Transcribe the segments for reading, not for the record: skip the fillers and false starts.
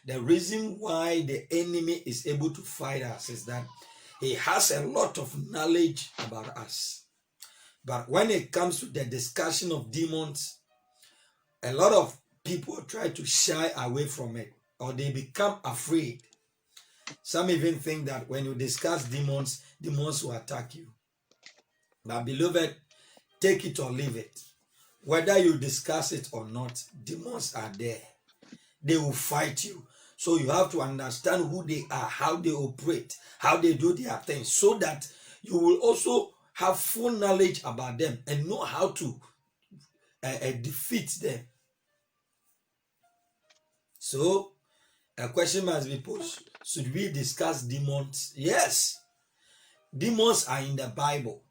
The reason why the enemy is able to fight us is that he has a lot of knowledge about us. But when it comes to the discussion of demons, a lot of people try to shy away from it, or they become afraid. Some even think that when you discuss demons, demons will attack you. But beloved, take it or leave it. Whether you discuss it or not, demons are there. They will fight you. So you have to understand who they are, how they operate, how they do their things, so that you will also have full knowledge about them and know how to defeat them. So a question must be posed. Should we discuss demons? Yes. Demons are in the Bible,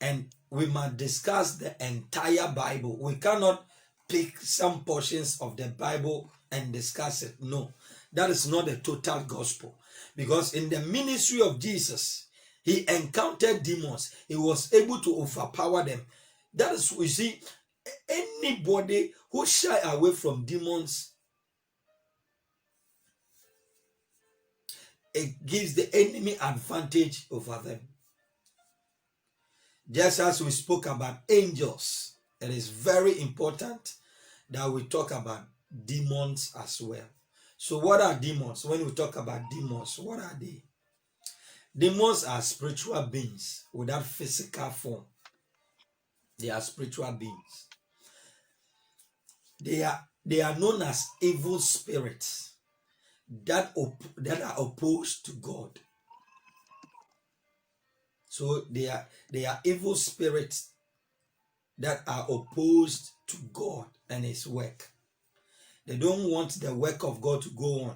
and we must discuss the entire Bible. We cannot pick some portions of the Bible and discuss it. No, that is not the total gospel. Because in the ministry of Jesus, he encountered demons. He was able to overpower them. That is, we see, anybody who shy away from demons, it gives the enemy advantage over them. Just as we spoke about angels, it is very important that we talk about demons as well. So what are demons? When we talk about demons, what are they? Demons are spiritual beings without physical form. They are spiritual beings. They are known as evil spirits that are opposed to God. So they are evil spirits that are opposed to God and his work. They don't want the work of God to go on.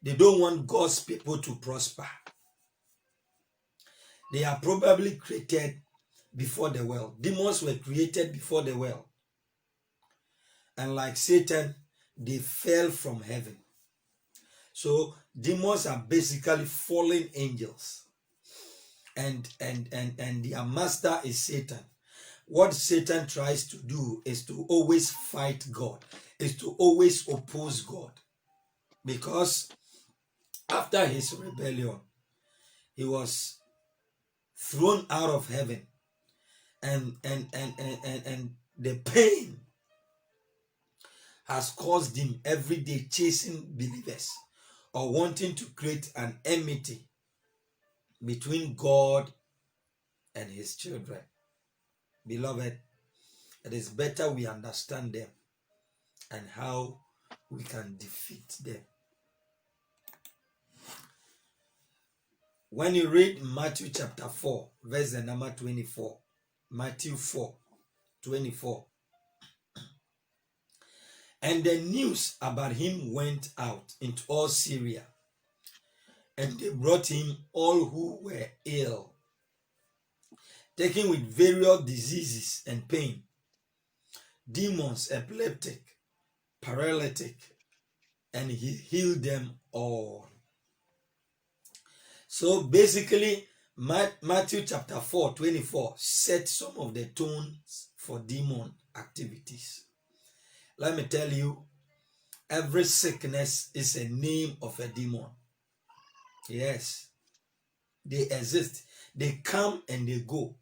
They don't want God's people to prosper. They are probably created before the world. Demons were created before the world. And like Satan, they fell from heaven. So demons are basically fallen angels. And their master is Satan. What Satan tries to do is to always fight God, is to always oppose God. Because after his rebellion, he was thrown out of heaven. And the pain has caused him every day chasing believers or wanting to create an enmity between God and his children. Beloved, it is better we understand them and how we can defeat them. When you read Matthew chapter 4, verse number 24, Matthew 4, 24, and the news about him went out into all Syria, and they brought him all who were ill, taken with various diseases and pain, demons, epileptic, paralytic, and he healed them all. So basically, Matthew chapter 4, 24 set some of the tones for demon activities. Let me tell you, every sickness is a name of a demon. Yes, they exist. They come and they go.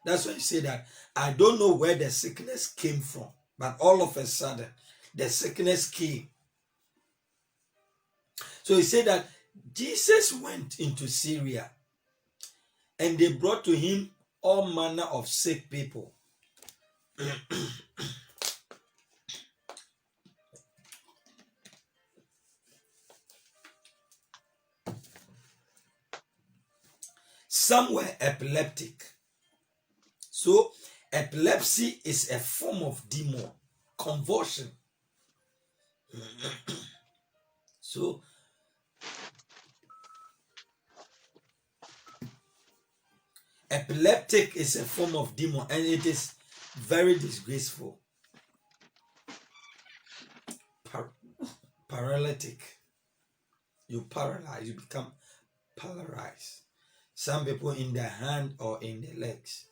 That's why you say that I don't know where the sickness came from, but all of a sudden, the sickness came. So he said that Jesus went into Syria and they brought to him all manner of sick people. Some were epileptic. So epilepsy is a form of demon, convulsion. So epileptic is a form of demon and it is very disgraceful. Paralytic. You paralyze, you become paralyzed. Some people in their hand or in their legs.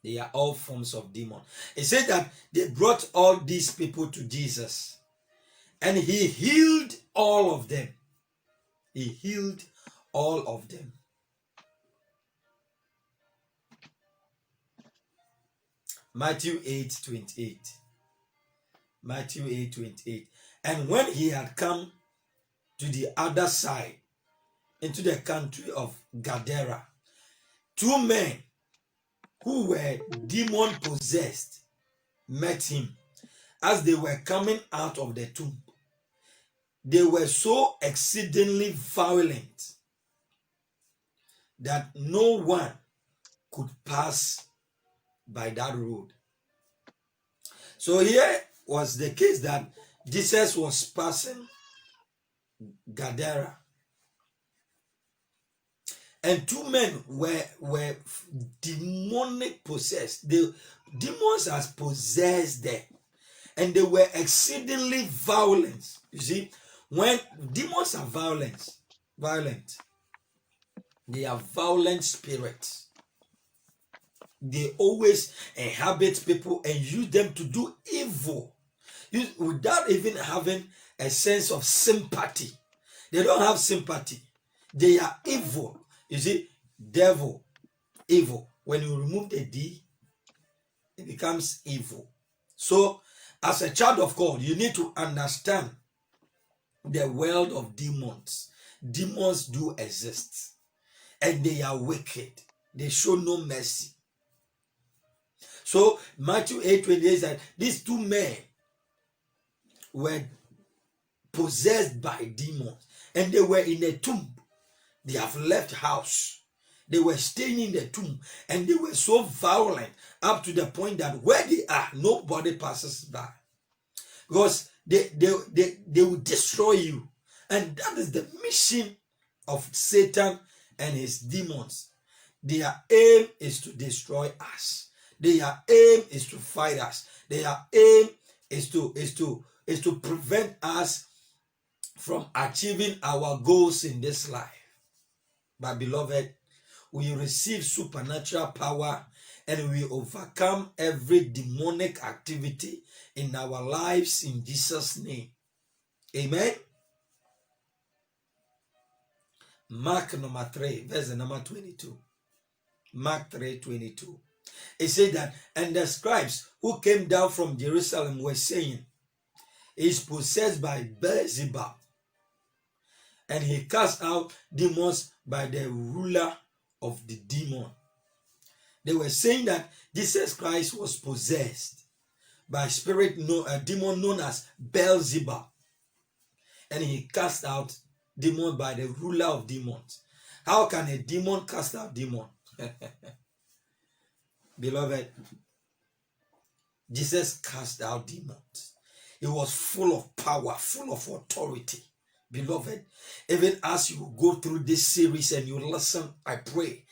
They are all forms of demon. It said that they brought all these people to Jesus And he healed all of them. He healed all of them. Matthew 8:28. Matthew 8:28. And when he had come to the other side, into the country of Gadara, 2 men who were demon possessed met him as they were coming out of the tomb. They were so exceedingly violent that no one could pass by that road. So here was the case that Jesus was passing Gadara, and 2 men were demonic possessed. The demons has possessed them, and they were exceedingly violent. You see, when demons are violent, they are violent spirits. They always inhabit people and use them to do evil, without even having a sense of sympathy. They don't have sympathy. They are evil. You see, devil, evil. When you remove the D, it becomes evil. So, as a child of God, you need to understand the world of demons. Demons do exist, and they are wicked. They show no mercy. So Matthew 8:28 said these 2 men were possessed by demons, and they were in a tomb. They have left house. They were staying in the tomb, and they were so violent up to the point that where they are, nobody passes by, because they will destroy you. And that is the mission of Satan and his demons. Their aim is to destroy us. Their aim is to fight us. Their aim is to prevent us from achieving our goals in this life. But beloved, we receive supernatural power and we overcome every demonic activity in our lives in Jesus' name. Amen. Mark number 3, verse number 22. Mark 3:22. It said that, and the scribes who came down from Jerusalem were saying, he is possessed by Beelzebub, and he cast out demons by the ruler of the demon. They were saying that Jesus Christ was possessed by a demon known as Beelzebub, and he cast out demons by the ruler of demons. How can a demon cast out demon? Beloved, Jesus cast out demons. He was full of power, full of authority. Beloved, even as you go through this series and you listen, I pray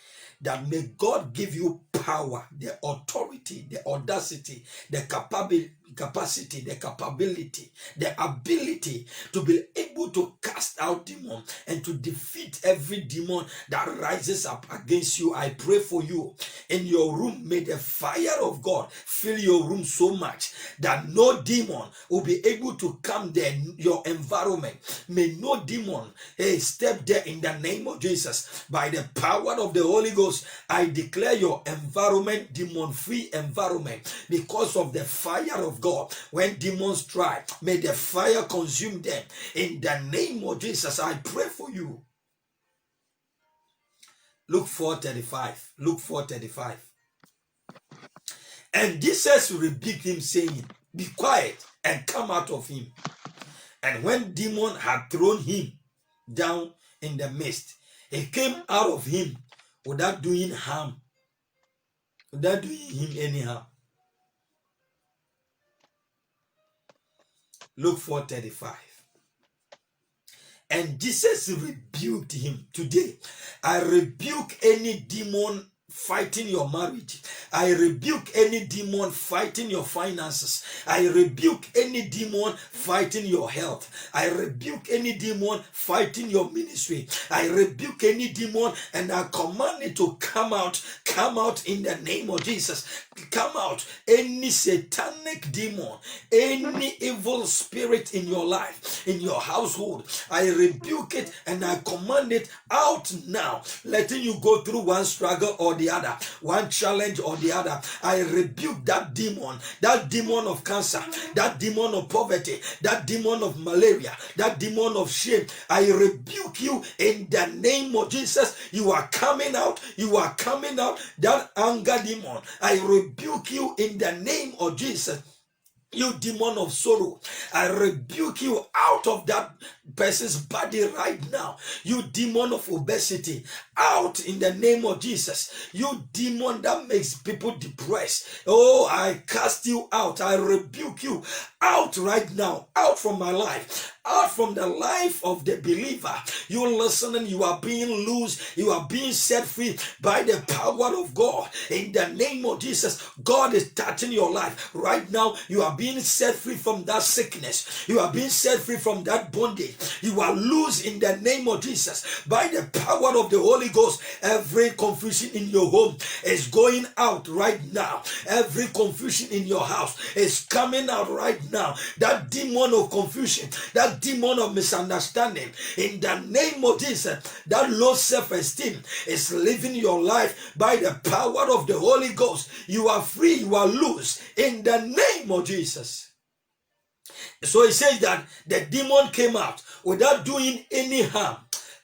that may God give you power, the authority, the audacity, the capacity, the capability, the ability to be able to cast out demons and to defeat every demon that rises up against you. I pray for you in your room. May the fire of God fill your room so much that no demon will be able to come there, your environment. May no demon step there in the name of Jesus. By the power of the Holy Ghost, I declare your environment demon-free environment because of the fire of God. When demons try, may the fire consume them. In the name of Jesus, I pray for you. Luke 4:35. Luke 4:35. And Jesus rebuked him, saying, be quiet and come out of him. And when demon had thrown him down in the midst, he came out of him without doing harm, without doing him any harm. Luke 4:35. And Jesus rebuked him. Today, I rebuke any demon fighting your marriage. I rebuke any demon fighting your finances. I rebuke any demon fighting your health. I rebuke any demon fighting your ministry. I rebuke any demon and I command it to come out in the name of Jesus. Come out. Any satanic demon, any evil spirit in your life, in your household, I rebuke it and I command it out now, letting you go through one struggle or the other, one challenge or the other. I rebuke that demon of cancer, that demon of poverty, that demon of malaria, that demon of shame. I rebuke you in the name of Jesus. You are coming out. You are coming out. That anger demon, I rebuke you in the name of Jesus. You demon of sorrow, I rebuke you out of that person's body right now. You demon of obesity, out in the name of Jesus. You demon that makes people depressed, oh, I cast you out. I rebuke you out right now, out from my life, out from the life of the believer. You listening, you are being loose, you are being set free by the power of God. In the name of Jesus, God is touching your life right now. You are being set free from that sickness. You are being set free from that bondage. You are loose in the name of Jesus by the power of the Holy Ghost. Every confusion in your home is going out right now. Every confusion in your house is coming out right now. That demon of confusion, that demon of misunderstanding, in the name of Jesus, that low self-esteem is living your life by the power of the Holy Ghost. You are free, you are loose in the name of Jesus. So it says that the demon came out without doing any harm.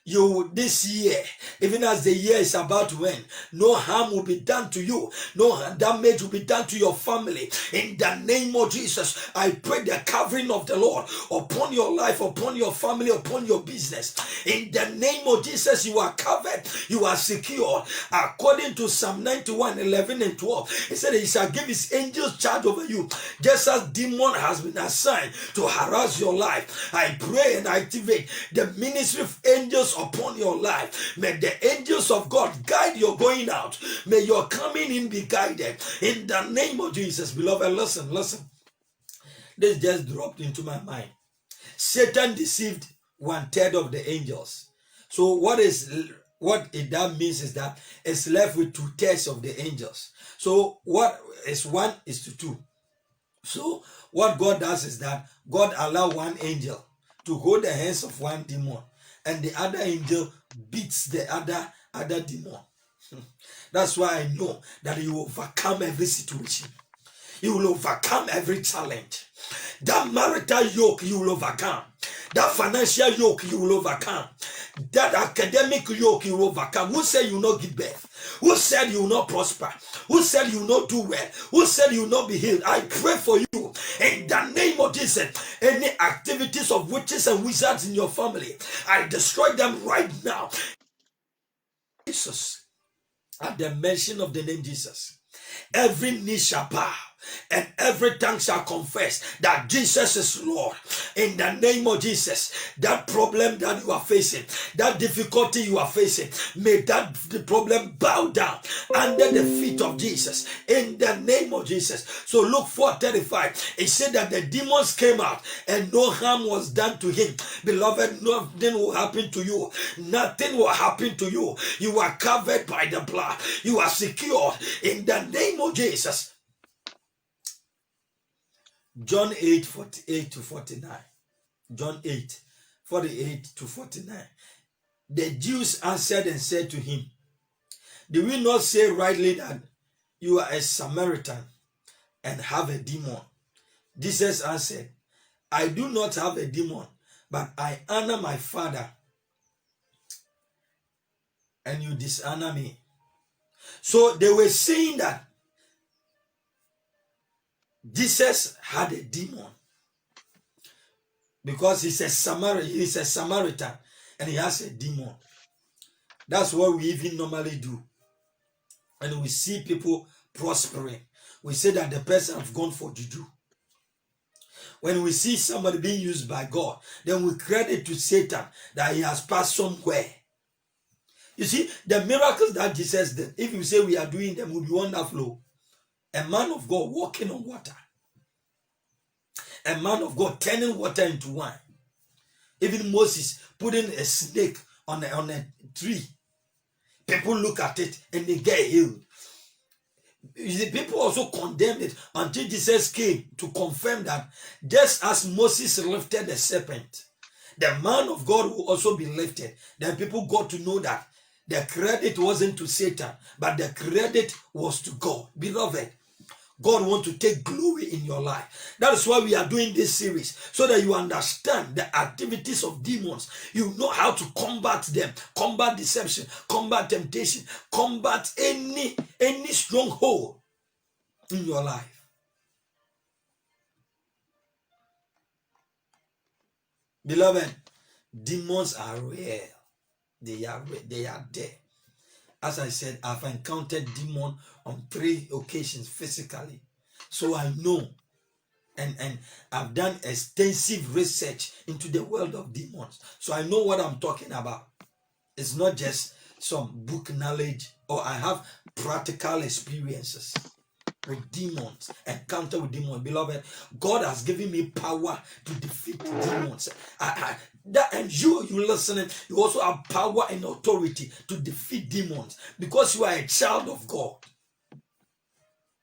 You this year, even as the year is about to end, no harm will be done to you, no damage will be done to your family. In the name of Jesus, I pray the covering of the Lord upon your life, upon your family, upon your business. In the name of Jesus, you are covered, you are secure. According to Psalm 91, 11 and 12, it said he shall give his angels charge over you, just as demon has been assigned to harass your life. I pray and activate the ministry of angels upon your life. May the angels of God guide your going out. May your coming in be guided in the name of Jesus. Beloved, listen. This just dropped into my mind. Satan deceived 1/3 of the angels. So what that means is that it's left with 2/3 of the angels. So what is 1:2. So what God does is that God allows one angel to hold the hands of one demon, and the other angel beats the other demon. That's why I know that you will overcome every situation. You will overcome every challenge. That marital yoke you will overcome. That financial yoke you will overcome. That academic yoke you will overcome. Who said you will not give birth? Who said you will not prosper? Who said you will not do well? Who said you will not be healed? I pray for you in the name of Jesus. Any activities of witches and wizards in your family, I destroy them right now. Jesus, at the mention of the name Jesus, every knee shall bow and every tongue shall confess that Jesus is Lord. In the name of Jesus, that problem that you are facing, that difficulty you are facing, may that problem bow down under the feet of Jesus. In the name of Jesus. So Luke 4:35, it said that the demons came out and no harm was done to him. Beloved, nothing will happen to you. Nothing will happen to you. You are covered by the blood. You are secure in the name of Jesus. John 8:48-49. John 8:48-49. The Jews answered and said to him, "Did we not say rightly that you are a Samaritan and have a demon?" Jesus answered, "I do not have a demon, but I honor my Father, and you dishonor me." So they were saying that Jesus had a demon because he's a Samaritan and he has a demon. That's what we even normally do. When we see people prospering, we say that the person have gone for juju. When we see somebody being used by God, then we credit to Satan that he has passed somewhere. You see, the miracles that Jesus did, if you say we are doing them, will be wonderful. A man of God walking on water. A man of God turning water into wine. Even Moses putting a snake on a tree. People look at it and they get healed. You see, people also condemned it until Jesus came to confirm that just as Moses lifted the serpent, the man of God will also be lifted. Then people got to know that the credit wasn't to Satan, but the credit was to God. Beloved, God wants to take glory in your life. That is why we are doing this series, so that you understand the activities of demons. You know how to combat them, combat deception, combat temptation, combat any stronghold in your life. Beloved, demons are real. They are there. As I said, I've encountered demon on 3 occasions physically. So I know, and I've done extensive research into the world of demons. So I know what I'm talking about. It's not just some book knowledge, or I have practical experiences with demons, encounter with demons. Beloved, God has given me power to defeat demons. And you listening, you also have power and authority to defeat demons, because you are a child of God.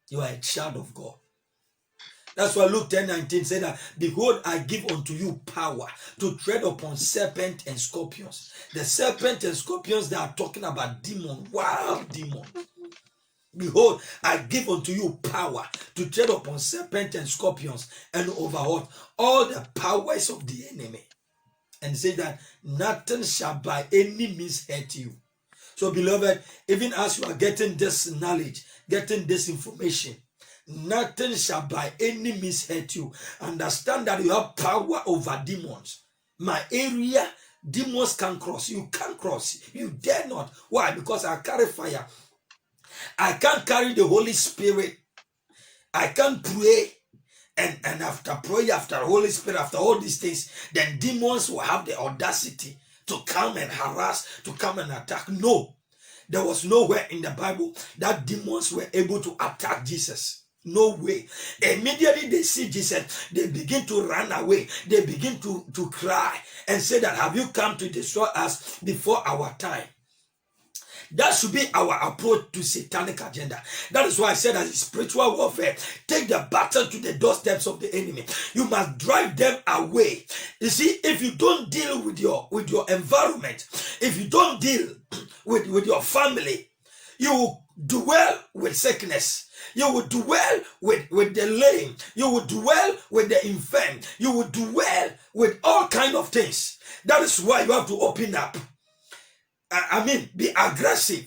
You are a child of God. That's why Luke 10:19 said that, behold, I give unto you power to tread upon serpents and scorpions. The serpent and scorpions, they are talking about demons, wild demons. Behold, I give unto you power to tread upon serpents and scorpions, and over all the powers of the enemy. And say that nothing shall by any means hurt you. So, beloved, even as you are getting this knowledge, getting this information, nothing shall by any means hurt you. Understand that you have power over demons. My area, demons can cross. You can't cross. You dare not. Why? Because I carry fire. I can't carry the Holy Spirit. I can't pray. And after prayer, after Holy Spirit, after all these things, then demons will have the audacity to come and harass, to come and attack. No. There was nowhere in the Bible that demons were able to attack Jesus. No way. Immediately they see Jesus, they begin to run away. They begin to cry and say that, have you come to destroy us before our time? That should be our approach to satanic agenda. That is why I said that in spiritual warfare, take the battle to the doorsteps of the enemy. You must drive them away. You see, if you don't deal with your environment, if you don't deal with your family, you will dwell with sickness. You will dwell with the lame. You will dwell with the infirm. You will dwell with all kinds of things. That is why you have to open up. Be aggressive.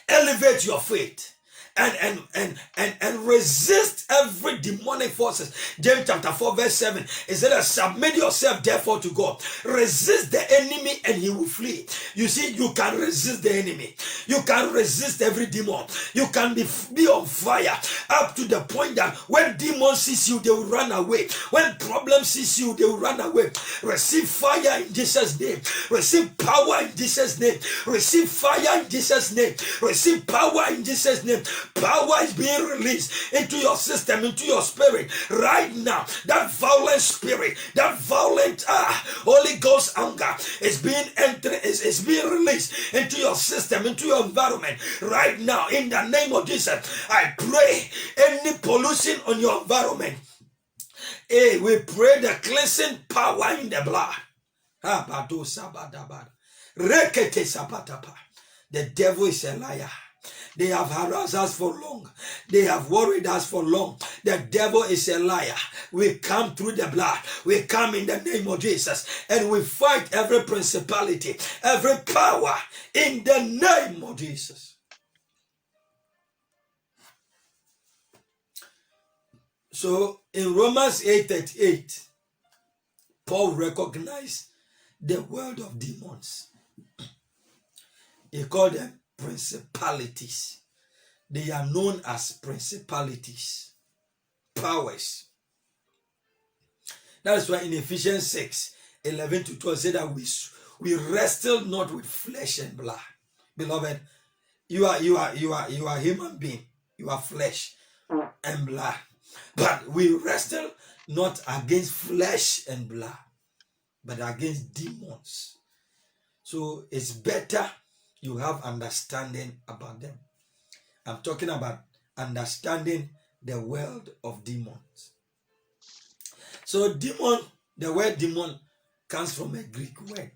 Elevate your faith. And resist every demonic forces. James chapter 4 verse 7. It said, submit yourself therefore to God. Resist the enemy and he will flee. You see, you can resist the enemy. You can resist every demon. You can be on fire up to the point that when demons sees you, they will run away. When problems sees you, they will run away. Receive fire in Jesus' name. Receive power in Jesus' name. Receive fire in Jesus' name. Receive power in Jesus' name. Power is being released into your system, into your spirit right now. That violent spirit, that violent Holy Ghost anger is being released into your system, into your environment right now. In the name of Jesus, I pray any pollution on your environment. Hey, we pray the cleansing power in the blood. The devil is a liar. They have harassed us for long. They have worried us for long. The devil is a liar. We come through the blood. We come in the name of Jesus. And we fight every principality, every power in the name of Jesus. So in Romans 8:38, Paul recognized the world of demons. He called them principalities. They are known as principalities, powers. That is why in Ephesians 6:11-12 said that we wrestle not with flesh and blood. Beloved, you are a human being. You are flesh and blood. But we wrestle not against flesh and blood, but against demons. So it's better you have understanding about them. I'm talking about understanding the world of demons. So demon, the word demon comes from a Greek word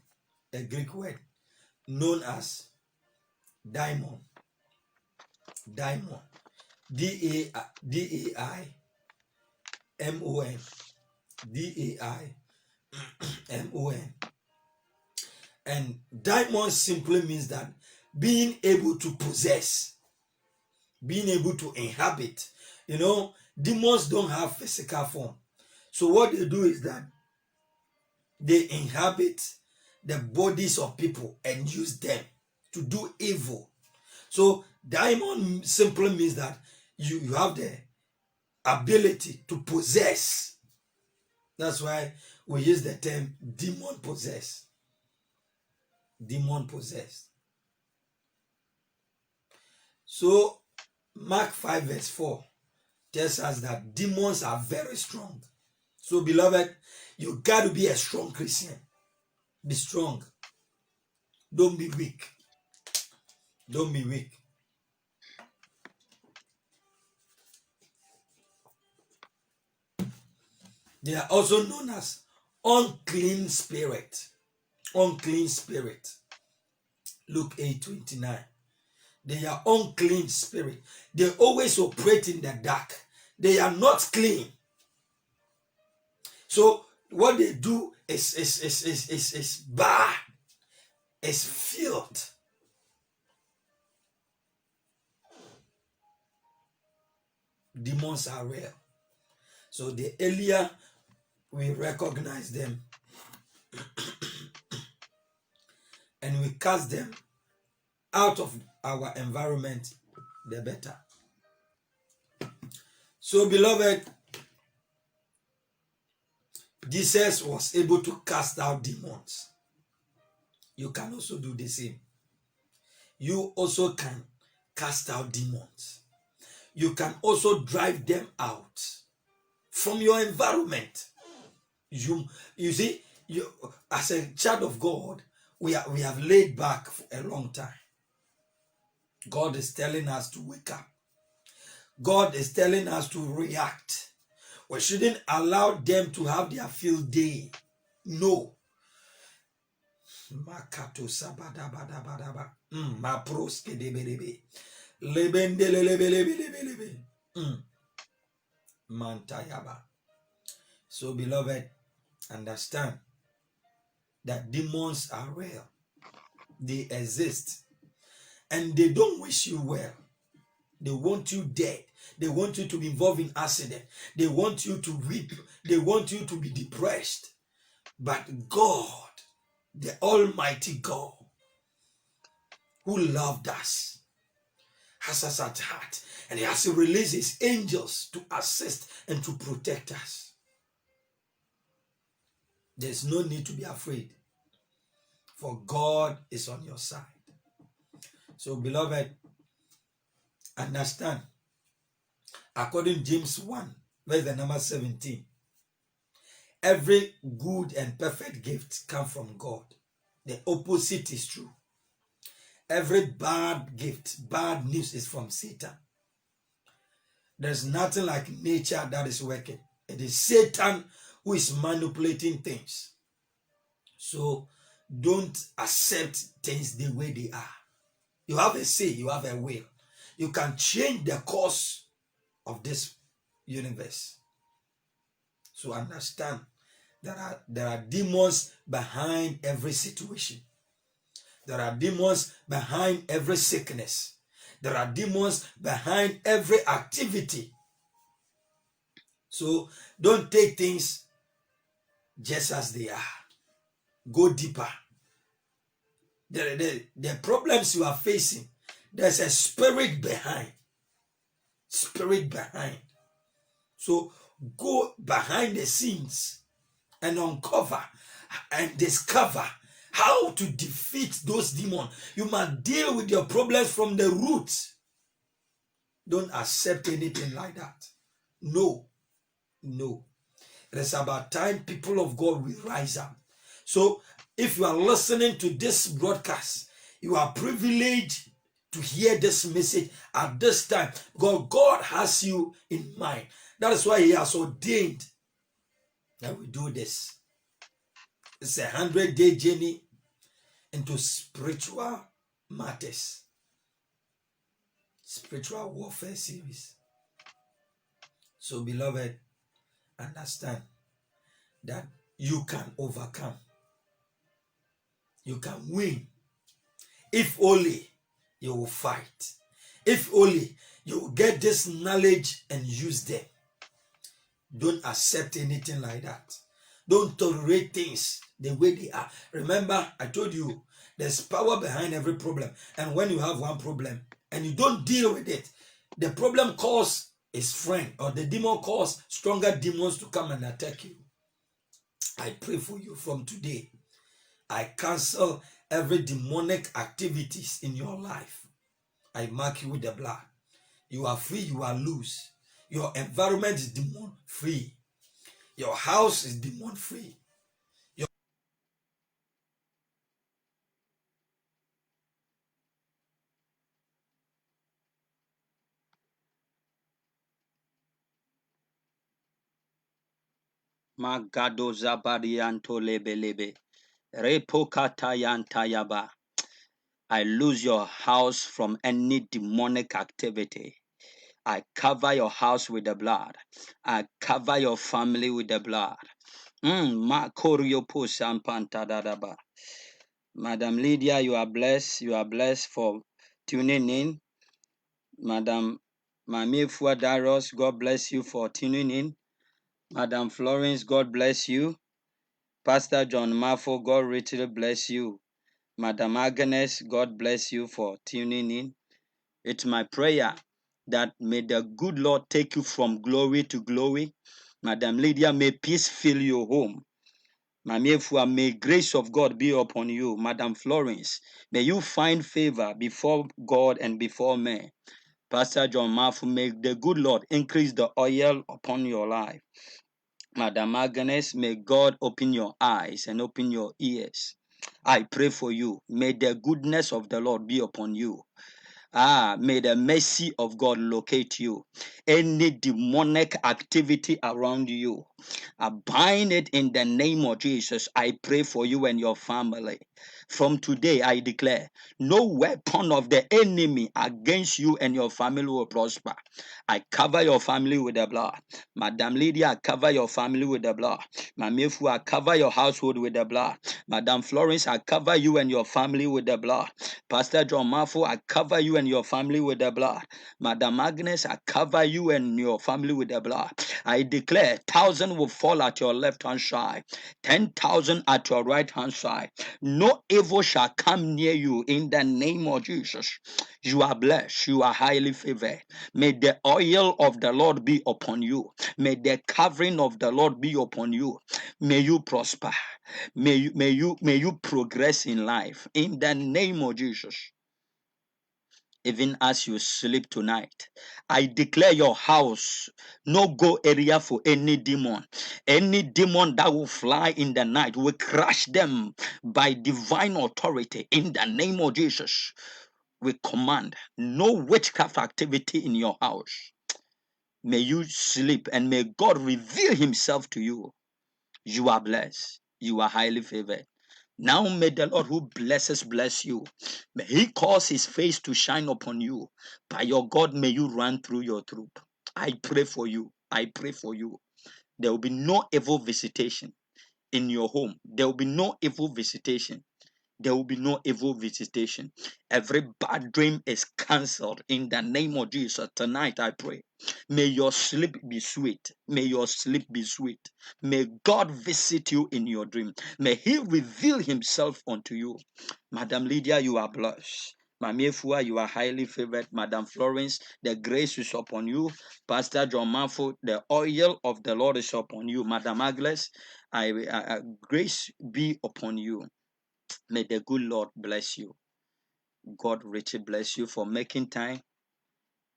known as daimon. Daimon. D-A-I-M-O-N. D-A-I-M-O-N. And daimon simply means that being able to possess, being able to inhabit. You know, demons don't have physical form. So what they do is that they inhabit the bodies of people and use them to do evil. So daimon simply means that you have the ability to possess. That's why we use the term demon possessed. Demon possessed. So Mark 5 verse 4 tells us that demons are very strong. So beloved, you got to be a strong Christian. Be strong. Don't be weak. Don't be weak. They are also known as unclean spirit. Unclean spirit. Luke 8:29. They are unclean spirit. They always operate in the dark. They are not clean. So what they do is bad. It's filth. Demons are real. So the earlier we recognize them and we cast them out of our environment, the better. So beloved, Jesus was able to cast out demons. You can also do the same. You also can cast out demons. You can also drive them out from your environment. You see, as a child of God, we have laid back for a long time. God is telling us to wake up. God is telling us to react. We shouldn't allow them to have their field day. No. Makato sabadabadabadaba. Maproske debelebe. Lebendelelebelebelebelebe. Mantayaba. So beloved, understand that demons are real. They exist. And they don't wish you well. They want you dead. They want you to be involved in accident. They want you to weep. They want you to be depressed. But God, the Almighty God, who loved us, has us at heart. And He has to release His angels to assist and to protect us. There's no need to be afraid. For God is on your side. So beloved, understand, according to James 1, verse the number 17, every good and perfect gift comes from God. The opposite is true. Every bad gift, bad news is from Satan. There's nothing like nature that is working. It is Satan who is manipulating things. So don't accept things the way they are. You have a say, you have a will. You can change the course of this universe. So understand there are demons behind every situation. There are demons behind every sickness. There are demons behind every activity. So don't take things just as they are. Go deeper. The problems you are facing, there's a spirit behind. Spirit behind. So go behind the scenes and uncover and discover how to defeat those demons. You must deal with your problems from the roots. Don't accept anything like that. No, no. It is about time people of God will rise up. So if you are listening to this broadcast, you are privileged to hear this message at this time. God has you in mind. That is why he has ordained that we do this. It's a 100-day journey into spiritual matters, spiritual warfare series. So beloved, understand that you can overcome. You can win if only you will fight. If only you will get this knowledge and use them. Don't accept anything like that. Don't tolerate things the way they are. Remember, I told you, there's power behind every problem. And when you have one problem and you don't deal with it, the problem cause is friend, or the demon cause stronger demons to come and attack you. I pray for you from today. I cancel every demonic activities in your life. I mark you with the blood. You are free, you are loose. Your environment is demon free. Your house is demon free. Magado zabarianto lebelebe. Repokata yantayaba. I lose your house from any demonic activity. I cover your house with the blood. I cover your family with the blood. Makoriopo sampantadadaba. Madam Lydia, you are blessed. You are blessed for tuning in. Madam Mami Fuadaros, God bless you for tuning in. Madam Florence, God bless you. Pastor John Mafo, God richly bless you. Madam Agnes, God bless you for tuning in. It's my prayer that may the good Lord take you from glory to glory. Madam Lydia, may peace fill your home. Mami Efua, may grace of God be upon you. Madam Florence, may you find favor before God and before men. Pastor John Mafo, may the good Lord increase the oil upon your life. Madam Agnes, may God open your eyes and open your ears. I pray for you. May the goodness of the Lord be upon you. May the mercy of God locate you. Any demonic activity around you, I bind it in the name of Jesus. I pray for you and your family. From today, I declare no weapon of the enemy against you and your family will prosper. I cover your family with the blood. Madam Lydia, I cover your family with the blood. Mamefu, I cover your household with the blood. Madam Florence, I cover you and your family with the blood. Pastor John Mafo, I cover you and your family with the blood. Madam Agnes, I cover you and your family with the blood. I declare 1,000 will fall at your left hand side, 10,000 at your right hand side. No evil shall come near you in the name of Jesus. You are blessed. You are highly favored. May the oil of the Lord be upon you. May the covering of the Lord be upon you. May you prosper. May you progress in life in the name of Jesus. Even as you sleep tonight, I declare your house no go area for any demon. Any demon that will fly in the night will crush them by divine authority in the name of Jesus. We command no witchcraft activity in your house. May you sleep and may God reveal himself to you. You are blessed. You are highly favored. Now may the Lord who blesses bless you. May he cause his face to shine upon you. By your God, may you run through your troop. I pray for you. I pray for you. There will be no evil visitation in your home. There will be no evil visitation. There will be no evil visitation. Every bad dream is cancelled in the name of Jesus. Tonight I pray. May your sleep be sweet. May your sleep be sweet. May God visit you in your dream. May he reveal himself unto you. Madam Lydia, you are blessed. Mami Efua, you are highly favored. Madam Florence, the grace is upon you. Pastor John Mafo, the oil of the Lord is upon you. Madam Agnes, grace be upon you. May the good Lord bless you. God richly bless you for making time.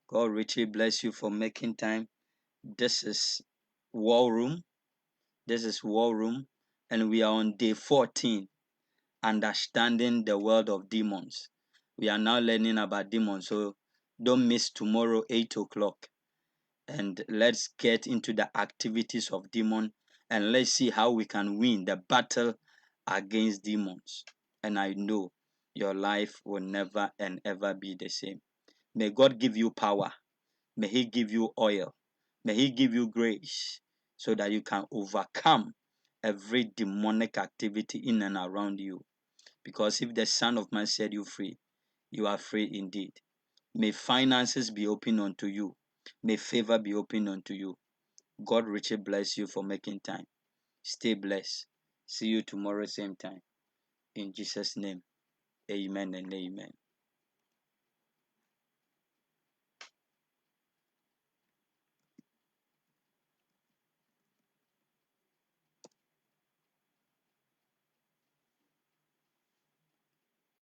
God richly bless you for making time. This is War Room. This is War Room. And we are on day 14, understanding the world of demons. We are now learning about demons. So don't miss tomorrow, 8 o'clock. And let's get into the activities of demon, and let's see how we can win the battle against demons. And I know your life will never and ever be the same. May God give you power. May He give you oil. May He give you grace so that you can overcome every demonic activity in and around you. Because if the Son of Man set you free, you are free indeed. May finances be open unto you. May favor be open unto you. God richly bless you for making time. Stay blessed. See you tomorrow, same time. In Jesus' name, amen and amen.